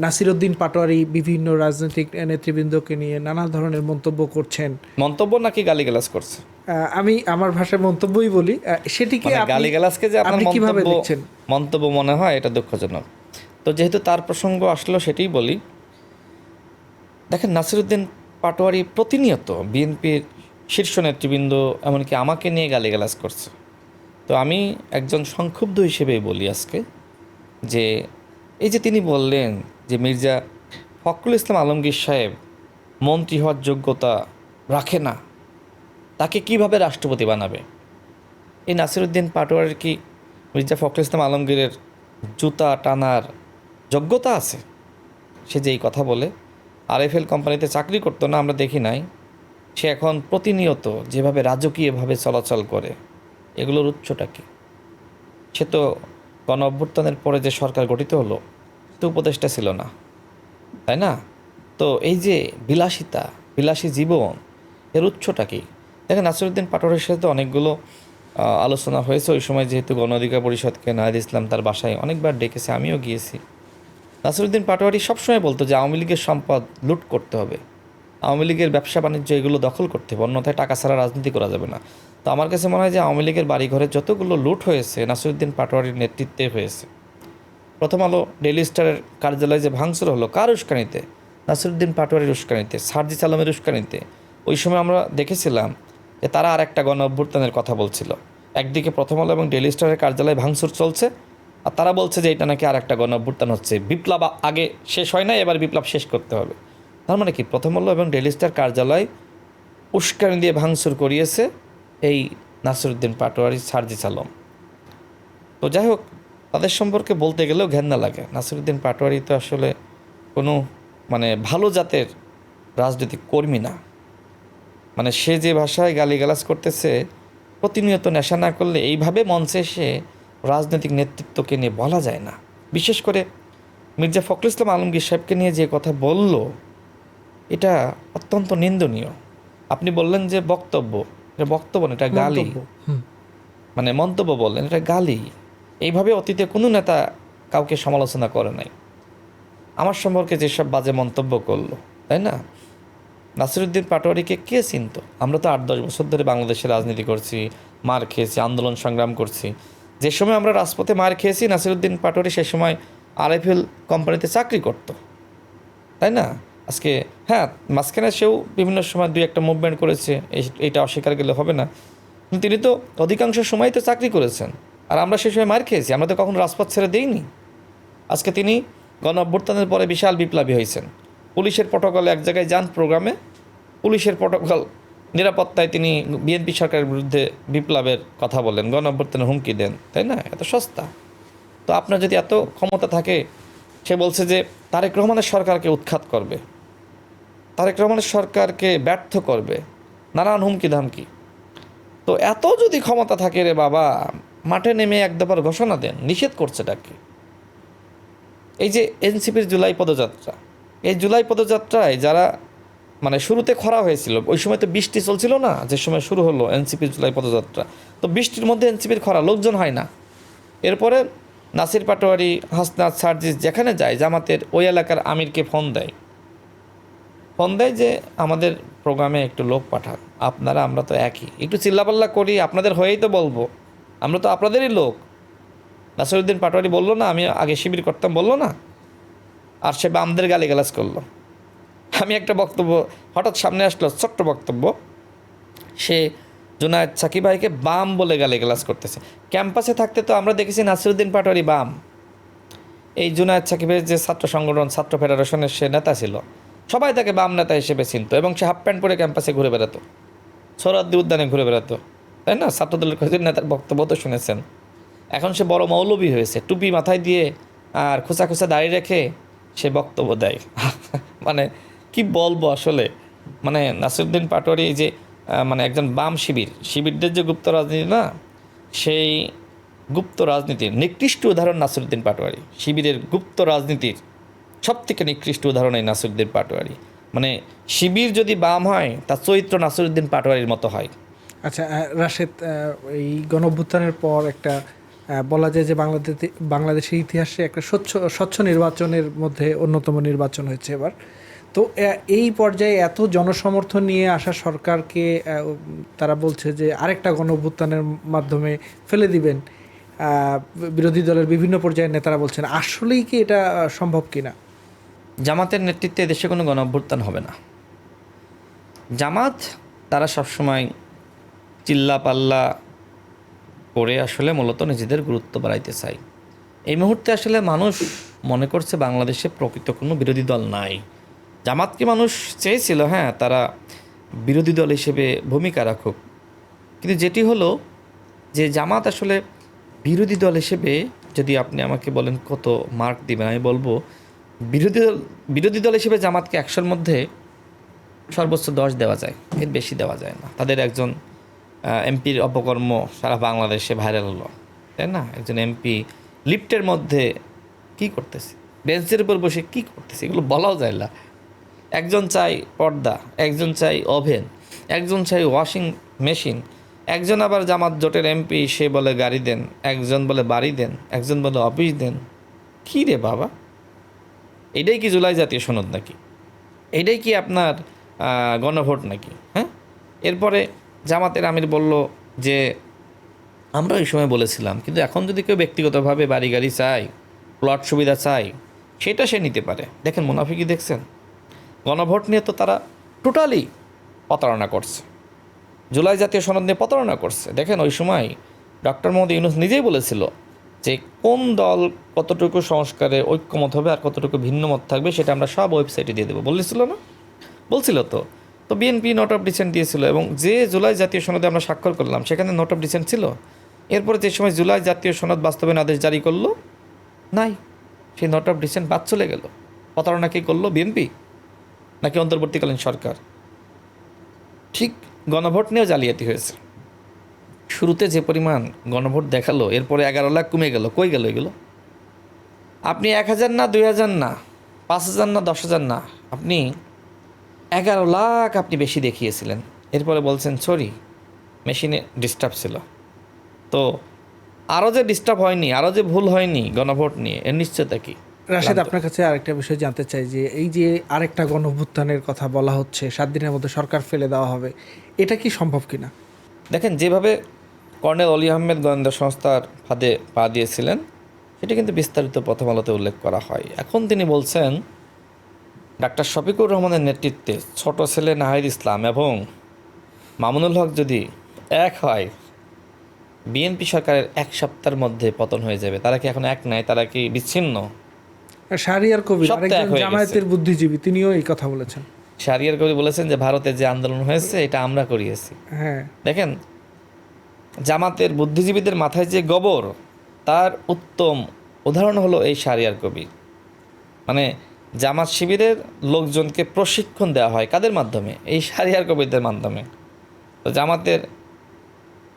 নাসিরউদ্দিন পাটোয়ারি বিভিন্ন রাজনৈতিক নেতৃবৃন্দকে নিয়ে নানা ধরনের মন্তব্য করছেন। মন্তব্য নাকি গালিগালাজ করছে? আমি আমার ভাষায় মন্তব্যই বলি। সেটিকে গালিগালাজকে যে আপনার কিভাবে দেখছেন? মন্তব্য মনে হয় এটা দুঃখজনক। তো যেহেতু তার প্রসঙ্গ আসলো সেটাই বলি। দেখেন, নাসিরউদ্দিন পাটোয়ারি প্রতিনিয়ত বিএনপির শীর্ষ নেতৃবৃন্দ এমনকি আমাকে নিয়ে গালিগালাজ করছে। তো আমি একজন সংক্ষুব্ধ হিসেবেই বলি আজকে, যে এই যে তিনি বললেন যে মির্জা ফখরুল ইসলাম আলমগীর সাহেব মন্ত্রী হওয়ার যোগ্যতা রাখে না, তাকে কিভাবে রাষ্ট্রপতি বানাবে? এই নাসিরউদ্দিন পাটোয়ারির কি মির্জা ফখরুল ইসলাম আলমগীরের জুতা টানার যোগ্যতা আছে? সে যে এই কথা বলে, আরএফএল কোম্পানিতে চাকরি করতো না, আমরা দেখি নাই। সে এখন প্রতিনিয়ত যেভাবে রাজকীয়ভাবে চলাচল করে, এগুলোর উৎসটা কি? সে তো গণ অভ্যুত্থানের পরে যে সরকার গঠিত হলো, তো উপদেষ্টা ছিল না, তাই না? তো এই যে বিলাসী জীবন, এর উৎসটা কি? দেখেন, নাসিরউদ্দিন পাটোয়ারির সাথে অনেকগুলো আলোচনা হয়েছে ওই সময়, যেহেতু গণ অধিকার পরিষদকে নাহিদ ইসলাম তার বাসায় অনেকবার ডেকেছে, আমিও গিয়েছি। নাসিরউদ্দিন পাটোয়ারি সবসময় বলতো যে আওয়ামী লীগের সম্পদ লুট করতে হবে, আওয়ামী লীগের ব্যবসা বাণিজ্য এগুলো দখল করতে হবে, অন্যথায় টাকা ছাড়া রাজনীতি করা যাবে না। তো আমার কাছে মনে হয় যে আওয়ামী লীগের বাড়িঘরে যতগুলো লুট হয়েছে নাসিরউদ্দিন পাটোয়ারির নেতৃত্বে হয়েছে। প্রথম আলো ডেইলি স্টারের কার্যালয়ে যে ভাঙচুর হলো, কার উস্কানিতে? নাসিরউদ্দিন পাটোয়ারির উস্কানিতে, সার্জিস আলমের উস্কানিতে। ওই সময় আমরা দেখেছিলাম যে তারা আর একটা গণ অভ্যুত্থানের কথা বলছিল। একদিকে প্রথম আলো এবং ডেইলি স্টারের কার্যালয়ে ভাঙচুর চলছে, আর তারা বলছে যে এটা নাকি আর একটা গণ অভ্যুত্থান হচ্ছে, বিপ্লব আগে শেষ হয় না, এবার বিপ্লব শেষ করতে হবে। তার মানে কি, প্রথম আলো এবং ডেইলি স্টার কার্যালয় উস্কানি দিয়ে ভাঙচুর করিয়েছে এই নাসিরউদ্দিন পাটোয়ারি, সার্জিস আলম। তো যাই হোক, তাদের সম্পর্কে বলতে গেলেও ঘেন্না লাগে। নাসিরউদ্দিন পাটোয়ারি তো আসলে কোনো মানে ভালো জাতের রাজনৈতিক কর্মী না। মানে সে যে ভাষায় গালিগালাজ করতেছে, প্রতিনিয়ত নেশা না করলে এইভাবে মঞ্চে এসে রাজনৈতিক নেতৃত্বকে নিয়ে বলা যায় না। বিশেষ করে মির্জা ফখরুল ইসলাম আলমগীর সাহেবকে নিয়ে যে কথা বলল, এটা অত্যন্ত নিন্দনীয়। আপনি বললেন যে বক্তব্য, এটা বক্তব্য না, এটা গালি, মন্তব্য। হুম। মানে মন্তব্য বললেন, এটা গালি। এইভাবে অতীতে কোনো নেতা কাউকে সমালোচনা করে নাই। আমার সম্পর্কে যেসব বাজে মন্তব্য করলো, তাই না? নাসিরুদ্দিন পাটোয়ারিকে কে চিনত? আমরা তো 8-10 বছর ধরে বাংলাদেশে রাজনীতি করছি, মার খেয়েছি, আন্দোলন সংগ্রাম করছি। যে সময় আমরা রাজপথে মার খেয়েছি, নাসিরুদ্দিন পাটোয়ারি সে সময় আরএফএল কোম্পানিতে চাকরি করত, তাই না? আজকে হ্যাঁ, মাঝখানে সেও বিভিন্ন সময় 2-1টা মুভমেন্ট করেছে, এইটা অস্বীকার গেলে হবে না। কিন্তু তিনি তো অধিকাংশ সময় তো চাকরি করেছেন, আর আমরা সে সময় মার খেয়েছি, আমরা তো কখনো রাজপথ ছেড়ে দিইনি। আজকে তিনি গণ অভ্যুত্থানের পরে বিশাল বিপ্লবী হয়েছেন। পুলিশের প্রটোকলে এক জায়গায় যান প্রোগ্রামে, পুলিশের প্রটোকল নিরাপত্তায় তিনি বিএনপি সরকারের বিরুদ্ধে বিপ্লবের কথা বলেন, গণ অভ্যুত্থানের হুমকি দেন, তাই না? এত সস্তা। তো আপনার যদি এত ক্ষমতা থাকে, সে বলছে যে তারেক রহমানের সরকারকে উৎখাত করবে, তারেক রহমানের সরকারকে ব্যর্থ করবে, নানান হুমকি ধামকি। তো এত যদি ক্ষমতা থাকে রে বাবা, মাঠে নেমে এক দফার ঘোষণা দেন, নিষেধ করছেটা কি? এই যে এনসিপির জুলাই পদযাত্রা, এই জুলাই পদযাত্রায় যারা মানে শুরুতে খরা হয়েছিল, ওই সময় তো বৃষ্টি চলছিল না, যে সময় শুরু হলো এনসিপির জুলাই পদযাত্রা, তো বৃষ্টির মধ্যে এনসিপির খরা, লোকজন হয় না। এরপরে নাসির পাটোয়ারি, হাসনাত, সার্জিস যেখানে যায়, জামাতের ওই এলাকার আমিরকে ফোন দেয় যে আমাদের প্রোগ্রামে একটু লোক পাঠান, আপনারা আমরা তো একই, একটু চিল্লাপাল্লা করি, আপনাদের হয়েই তো বলবো, আমরা তো আপনাদেরই লোক। নাসিরুদ্দিন পাটোয়ারি বললো না আমি আগে শিবির করতাম, বললো না? আর সে বামদের গালিগালাজ করলো। আমি একটা বক্তব্য হঠাৎ সামনে আসলো, ছোট্ট বক্তব্য, সে জুনায়েদ সাকিব ভাইকে বাম বলে গালিগালাজ করতেছে। ক্যাম্পাসে থাকতে তো আমরা দেখেছি নাসিরুদ্দিন পাটোয়ারি বাম। এই জুনায়েদ সাকিবের যে ছাত্র সংগঠন, ছাত্র ফেডারেশনের সে নেতা ছিল, সবাই তাকে বাম নেতা হিসেবে চিনত, এবং সে হাফ প্যান্ট পরে ক্যাম্পাসে ঘুরে বেড়াতো, সোহরাওয়ার্দী উদ্যানে ঘুরে বেড়াতো, তাই না? ছাত্রদলের কয়েকজন নেতার বক্তব্য তো শুনেছেন। এখন সে বড় মৌলবী হয়েছে, টুপি মাথায় দিয়ে আর খোঁচা খোঁচা দাঁড়িয়ে রেখে সে বক্তব্য দেয়। মানে কি বলবো আসলে, মানে নাসিরুদ্দিন পাটোয়ারি যে মানে একজন বাম শিবিরদের যে গুপ্ত রাজনীতি না, সেই গুপ্ত রাজনীতির নিকৃষ্ট উদাহরণ নাসিরুদ্দিন পাটোয়ারি। শিবিরের গুপ্ত রাজনীতির সবথেকে নিকৃষ্ট উদাহরণ এই নাসিরুদ্দিন পাটোয়ারি। মানে শিবির যদি বাম হয়, তার চরিত্র নাসিরুদ্দিন পাটোয়ারির মতো হয়। আচ্ছা, রাশেদ, এই গণঅভ্যুত্থানের পর একটা বলা যায় যে বাংলাদেশের ইতিহাসে একটা স্বচ্ছ নির্বাচনের মধ্যে অন্যতম নির্বাচন হয়েছে এবার। তো এই পর্যায়ে এত জনসমর্থন নিয়ে আসা সরকারকে তারা বলছে যে আরেকটা গণঅভ্যুত্থানের মাধ্যমে ফেলে দিবেন। বিরোধী দলের বিভিন্ন পর্যায়ের নেতারা বলছেন, আসলেই কি এটা সম্ভব কিনা? জামাতের নেতৃত্বে দেশে কোনো গণঅভ্যুত্থান হবে না। জামাত তারা সবসময় চিল্লা পাল্লা করে আসলে মূলত নিজেদের গুরুত্ব বাড়াইতে চায়। এই মুহূর্তে আসলে মানুষ মনে করছে বাংলাদেশে প্রকৃত কোনো বিরোধী দল নাই। জামাতকে মানুষ চেয়েছিল, হ্যাঁ, তারা বিরোধী দল হিসেবে ভূমিকা রাখুক, কিন্তু যেটি হলো যে জামাত আসলে বিরোধী দল হিসেবে, যদি আপনি আমাকে বলেন কত মার্ক দিবেন, আমি বলবো বিরোধী দল হিসেবে জামাতকে 100-র মধ্যে সর্বোচ্চ 10 দেওয়া যায়, এর বেশি দেওয়া যায় না। তাদের একজন এমপির অপকর্ম সারা বাংলাদেশে ভাইরাল হলো, তাই না? একজন এমপি লিফটের মধ্যে কি করতেছে, বেঞ্চের উপর বসে কি করতেছে, এগুলো বলাও যায় না। একজন চাই পর্দা, একজন চাই ওভেন, একজন চাই ওয়াশিং মেশিন, একজন আবার জামাত জোটের এমপি, সে বলে গাড়ি দেন, একজন বলে বাড়ি দেন, একজন বলে অফিস দেন। কী রে বাবা, এটাই কি জুলাই জাতীয় সনদ নাকি? এটাই কি আপনার গণভোট নাকি? হ্যাঁ। এরপরে জামাতের আমির বলল যে আমরা ওই সময় বলেছিলাম, কিন্তু এখন যদি কেউ ব্যক্তিগতভাবে বাড়ি গাড়ি চাই, প্লট সুবিধা চাই, সেটা সে নিতে পারে। দেখেন মুনাফিকি দেখছেন, গণভোট নিয়ে তো তারা টোটালি প্রতারণা করছে, জুলাই জাতীয় সনদ নিয়ে প্রতারণা করছে। দেখেন ওই সময় ডক্টর মোহাম্মদ ইউনূস নিজেই বলেছিল যে কোন দল কতটুকু সংস্কারে ঐক্যমত হবে আর কতটুকু ভিন্নমত থাকবে সেটা আমরা সব ওয়েবসাইটে দিয়ে দেবো, বলেছিল না? বলছিল তো। তো বিএনপি নোট অফ ডিসেন্ট দিয়েছিল, এবং যে জুলাই জাতীয় সনদে আমরা স্বাক্ষর করলাম সেখানে নোট অফ ডিসেন্ট ছিল। এরপরে যে সময় জুলাই জাতীয় সনদ বাস্তবায়ন আদেশ জারি করলো, নাই, সেই নোট অফ ডিসেন্ট বাদ চলে গেল। প্রতারণা কে করলো? বিএনপি নাকি অন্তর্বর্তীকালীন সরকার? ঠিক গণভোট নিয়েও জালিয়াতি হয়েছে। শুরুতে যে পরিমাণ গণভোট দেখালো, এরপরে 11 লাখ কমে গেল, কই গেল এগুলো? আপনি 1,000 না 2,000 না 5,000 না 10,000 না, আপনি 11 লাখ আপনি বেশি দেখিয়েছিলেন। এরপরে বলছেন সরি, মেশিনে ডিস্টার্ব ছিল। তো আরও যে ডিস্টার্ব হয়নি, আরও যে ভুল হয়নি গণভোট নিয়ে, এর নিশ্চয়তা কি? রাশেদ, আপনার কাছে আরেকটা বিষয় জানতে চাই যে এই যে আরেকটা গণঅভ্যুত্থানের কথা বলা হচ্ছে, 7 দিনের মধ্যে সরকার ফেলে দেওয়া হবে, এটা কি সম্ভব কিনা? দেখেন, যেভাবে কর্নেল অলি আহমেদ গোয়েন্দা সংস্থার ফাঁদে পা দিয়েছিলেন, সেটা কিন্তু বিস্তারিত প্রথম আলোতে উল্লেখ করা হয়। এখন তিনি বলছেন ডাক্তার শফিকুর রহমানের নেতৃত্বে ছোট ছেলে নাহিদ ইসলাম এবং মামুনুল হক যদি এক হয়, বিএনপি সরকারের 1 সপ্তাহের মধ্যে পতন হয়ে যাবে। তারা কি এখন এক নাই? তারা কি বিচ্ছিন্ন? আর শাহরিয়ার কবির, সব তো এক আরেকজন হয়ে জামায়াতের বুদ্ধিজীবী, তিনিও এই কথা বলেছেন। শাহরিয়ার কবি বলেছেন যে ভারতে যে আন্দোলন হয়েছে এটা আমরা করিয়েছি। হ্যাঁ, দেখেন, জামাতের বুদ্ধিজীবীদের মাথায় যে গোবর, তার উত্তম উদাহরণ হলো এই শাহরিয়ার কবি। মানে জামাত শিবিরের লোকজনকে প্রশিক্ষণ দেওয়া হয় কাদের মাধ্যমে? এই শাহরিয়ার কবিদের মাধ্যমে। তো জামাতের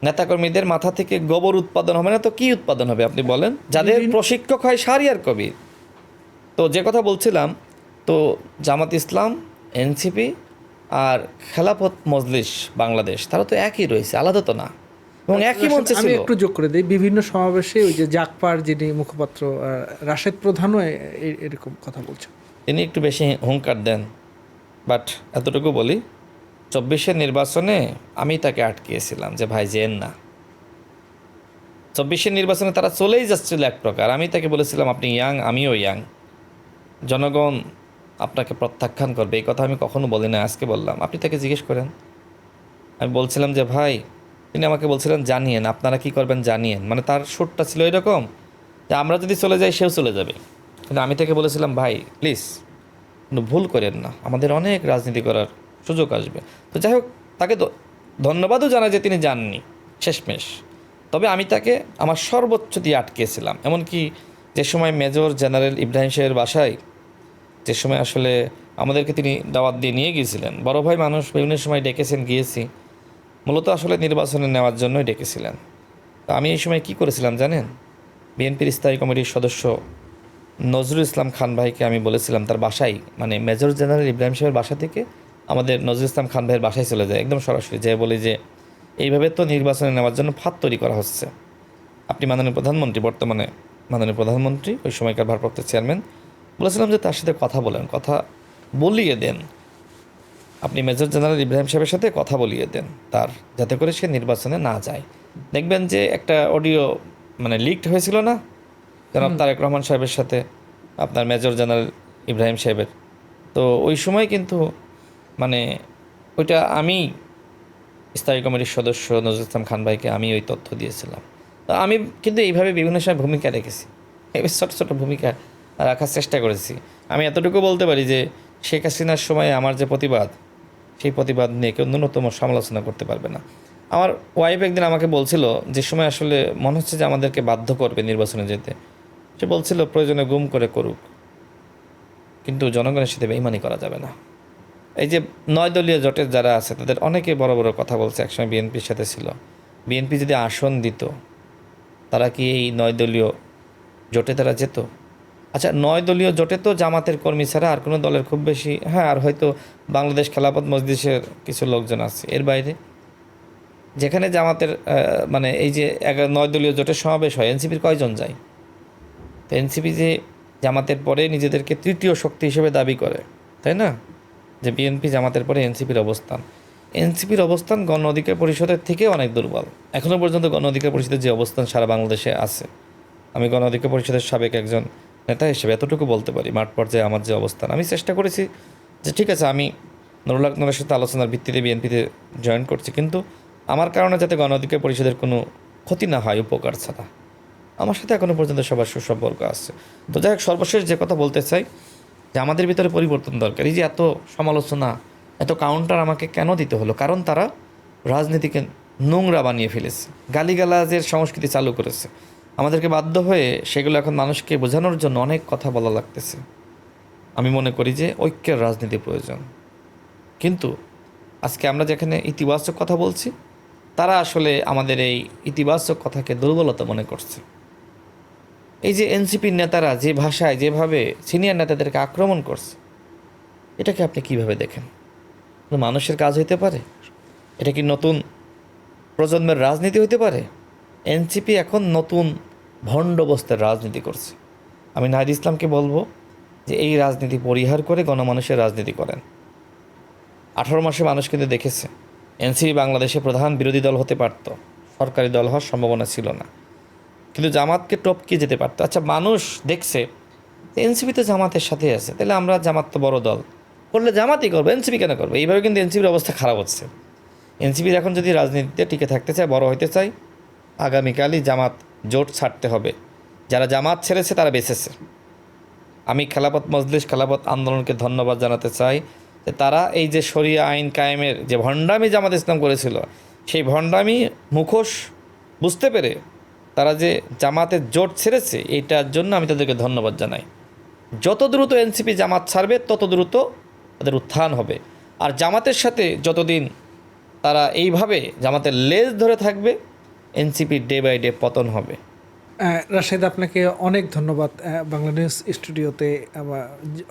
নেতাকর্মীদের মাথা থেকে গোবর উৎপাদন হবে না তো কি উৎপাদন হবে আপনি বলেন? যাদের প্রশিক্ষক হয় শাহরিয়ার কবি। তো যে কথা বলছিলাম, তো জামাত ইসলাম, এনসিপি আর খেলাফত মজলিস বাংলাদেশ, তারা তো একই রয়েছে, আলাদা তো না, এবং একই মঞ্চে আমি ছিল। একটু যোগ করে দিই, বিভিন্ন সমাবেশে ওই যে জাকপার যিনি মুখপাত্র রাশেদ প্রধানও এরকম কথা বলছেন। তিনি একটু বেশি হুঙ্কার দেন, বাট এতটুকু বলি, 24-এর নির্বাচনে আমি তাকে আটকিয়েছিলাম যে ভাই যেন না। 24-এর নির্বাচনে তারা চলেই যাচ্ছিল এক প্রকার, আমি তাকে বলেছিলাম আপনি ইয়াং, আমিও ইয়াং, জনগণ আপনাকে প্রত্যাখ্যান করবে। এই কথা আমি কখনো বলি না, আজকে বললাম। আপনি তাকে জিজ্ঞেস করেন। আমি বলছিলাম যে ভাই, তিনি আমাকে বলছিলেন জানিয়েন, আপনারা কি করবেন জানিয়েন। মানে তার সুরটা ছিল এরকম যে আমরা যদি চলে যাই সেও চলে যাবে। কিন্তু আমি তাকে বলেছিলাম ভাই প্লিজ কিন্তু ভুল করেন না, আমাদের অনেক রাজনীতি করার সুযোগ আসবে। তো যাই হোক, তাকে ধন্যবাদও জানাই যে তিনি যাননি শেষমেশ। তবে আমি তাকে আমার সর্বোচ্চ দিয়ে আটকেছিলাম। এমনকি যে সময় মেজর জেনারেল ইব্রাহিম সাহেবের বাসায়, যে সময় আসলে আমাদেরকে তিনি দাওয়াত দিয়ে নিয়ে গিয়েছিলেন, বড় ভাই মানুষ, বিভিন্ন সময় ডেকেছেন, গিয়েছি, মূলত আসলে নির্বাচনে নেওয়ার জন্যই ডেকেছিলেন। তো আমি এই সময় কী করেছিলাম জানেন? বিএনপির স্থায়ী কমিটির সদস্য নজরুল ইসলাম খান ভাইকে আমি বলেছিলাম তার বাসায়, মানে মেজর জেনারেল ইব্রাহিম সাহেবের বাসা থেকে আমাদের নজরুল ইসলাম খান ভাইয়ের বাসায় চলে যায়, একদম সরাসরি যেয়ে বলি যে এইভাবে তো নির্বাচনে নেওয়ার জন্য ফাঁদ তৈরি করা হচ্ছে। আপনি মাননীয় প্রধানমন্ত্রী, বর্তমানে মাননীয় প্রধানমন্ত্রী, ওই সময়কার ভারপ্রাপ্ত চেয়ারম্যান, বলেছিলাম যে তার সাথে কথা বলেন, কথা বলিয়ে দেন, আপনি মেজর জেনারেল ইব্রাহিম সাহেবের সাথে কথা বলিয়ে দেন তার, যাতে করে সে নির্বাচনে না যায়। দেখবেন যে একটা অডিও মানে লিকড হয়েছিল না জনাব তারেক রহমান সাহেবের সাথে আপনার মেজর জেনারেল ইব্রাহিম সাহেবের। তো ওই সময় কিন্তু মানে ওইটা আমি স্থায়ী কমিটির সদস্য নজরুল ইসলাম খান ভাইকে আমি ওই তথ্য দিয়েছিলাম। তো আমি কিন্তু এইভাবে বিভিন্ন সময় ভূমিকা রেখেছি, এই ছোটো ছোটো ভূমিকা রাখার চেষ্টা করেছি। আমি এতটুকু বলতে পারি যে শেখ হাসিনার সময় আমার যে প্রতিবাদ, সেই প্রতিবাদ নিয়ে কেউ ন্যূনতম সমালোচনা করতে পারবে না। আমার ওয়াইফ একদিন আমাকে বলছিল, যে সময় আসলে মনে হচ্ছে যে আমাদেরকে বাধ্য করবে নির্বাচনে যেতে, সে বলছিল প্রয়োজনে গুম করে করুক, কিন্তু জনগণের সাথে বেইমানি করা যাবে না। এই যে 9 দলীয় জোটের যারা আছে তাদের অনেকে বড় বড় কথা বলছে, একসময় বিএনপির সাথে ছিল। বিএনপি যদি আসন দিত, তারা কি এই 9 দলীয় জোটে তারা যেত? আচ্ছা, 9 দলীয় জোটে তো জামাতের কর্মী ছাড়া আর কোনো দলের খুব বেশি, হ্যাঁ, আর হয়তো বাংলাদেশ খেলাফত মজলিসের কিছু লোকজন আছে, এর বাইরে যেখানে জামাতের মানে এই যে 9 দলীয় জোটের সমাবেশ হয়, এনসিপির কয়জন যায়? তো এনসিপি যে জামাতের পরে নিজেদেরকে তৃতীয় শক্তি হিসেবে দাবি করে, তাই না? যে বিএনপি জামাতের পরে এনসিপির অবস্থান, এনসিপির অবস্থান গণ অধিকার পরিষদের থেকে অনেক দুর্বল। এখনও পর্যন্ত গণ অধিকার পরিষদের যে অবস্থান সারা বাংলাদেশে আছে, আমি গণ অধিকার পরিষদের সাবেক একজন নেতা হিসেবে এতটুকু বলতে পারি, মাঠ পর্যায়ে আমার যে অবস্থান, আমি চেষ্টা করেছি যে ঠিক আছে আমি নুরুল হক নূরের সাথে আলোচনার ভিত্তিতে বিএনপিতে জয়েন করছি, কিন্তু আমার কারণে যাতে গণ অধিকার পরিষদের কোনো ক্ষতি না হয় উপকার ছাড়া। আমার সাথে এখনও পর্যন্ত সবার সুসম্পর্ক আছে। তো যাই হোক, সর্বশেষ যে কথা বলতে চাই যে আমাদের ভিতরে পরিবর্তন দরকার। এই যে এত সমালোচনা, এত কাউন্টার আমাকে কেন দিতে হলো? কারণ তারা রাজনীতিকে নোংরা বানিয়ে ফেলেছে, গালিগালাজের সংস্কৃতি চালু করেছে। আমাদেরকে বাধ্য হয়ে সেগুলো এখন মানুষকে বোঝানোর জন্য অনেক কথা বলা লাগতেছে। আমি মনে করি যে ঐক্যের রাজনীতি প্রয়োজন। কিন্তু আজকে আমরা যেখানে ইতিবাচক কথা বলছি, তারা আসলে আমাদের এই ইতিবাচক কথাকে দুর্বলতা মনে করছে। এই যে এনসিপির নেতারা যে ভাষায় যেভাবে সিনিয়র নেতাদেরকে আক্রমণ করছে, এটাকে আপনি কিভাবে দেখেন? মানুষের কাজ হইতে পারে? এটা কি নতুন প্রজন্মের রাজনীতি হইতে পারে? এনসিপি এখন নতুন ভণ্ডবস্তের রাজনীতি করছে। আমি নাহিদ ইসলামকে বলবো যে এই রাজনীতি পরিহার করে গণমানুষের রাজনীতি করেন। 18 মাসে মানুষ কিন্তু দেখেছে এনসিপি বাংলাদেশে প্রধান বিরোধী দল হতে পারত, সরকারি দল হওয়ার সম্ভাবনা ছিল না, কিন্তু জামাতকে টপকে যেতে পারতো। আচ্ছা, মানুষ দেখছে এনসিপি তো জামাতের সাথে আছে, তাহলে আমরা জামাত তো বড় দল, করলে জামাতই করবো, এনসিপি কেন করবো? এইভাবে কিন্তু এনসিপির অবস্থা খারাপ হচ্ছে। এনসিপির এখন যদি রাজনীতিতে টিকে থাকতে চায়, বড় হইতে চায়, আগামীকালই জামাত জোট ছাড়তে হবে। যারা জামাত ছেড়েছে তারা বেঁচেছে। আমি খেলাফত মজলিস, খেলাফত আন্দোলনকে ধন্যবাদ জানাতে চাই যে তারা এই যে শরিয়া আইন কায়েমের যে ভণ্ডামি জামাত ইসলাম করেছিল, সেই ভণ্ডামি মুখোশ বুঝতে পেরে তারা যে জামাতের জোট ছেড়েছে, এইটার জন্য আমি তাদেরকে ধন্যবাদ জানাই। যত দ্রুত এনসিপি জামাত ছাড়বে তত দ্রুত তাদের উত্থান হবে। আর জামাতের সাথে যতদিন তারা এইভাবে জামাতের লেজ ধরে থাকবে, এনসিপি ডে বাই ডে পতন হবে। রাশেদ, আপনাকে অনেক ধন্যবাদ বাংলা নিউজ স্টুডিওতে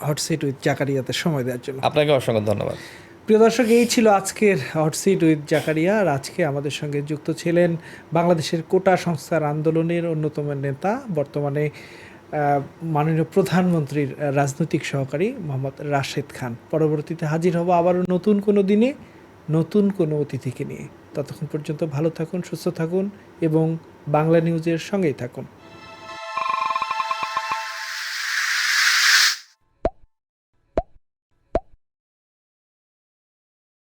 হট সিট উইথ জাকারিয়াতে সময় দেওয়ার জন্য। আপনাকে অসংখ্য ধন্যবাদ। প্রিয় দর্শক, এই ছিল আজকের হট সিট উইথ জাকারিয়া। আর আজকে আমাদের সঙ্গে যুক্ত ছিলেন বাংলাদেশের কোটা সংস্কার আন্দোলনের অন্যতম নেতা, বর্তমানে মাননীয় প্রধানমন্ত্রীর রাজনৈতিক সহকারী মোহাম্মদ রাশেদ খান। পরবর্তীতে হাজির হব আবারও নতুন কোনো দিনে নতুন কোনো অতিথিকে নিয়ে। ততক্ষণ পর্যন্ত ভালো থাকুন, সুস্থ থাকুন এবং বাংলা নিউজের সঙ্গেই থাকুন।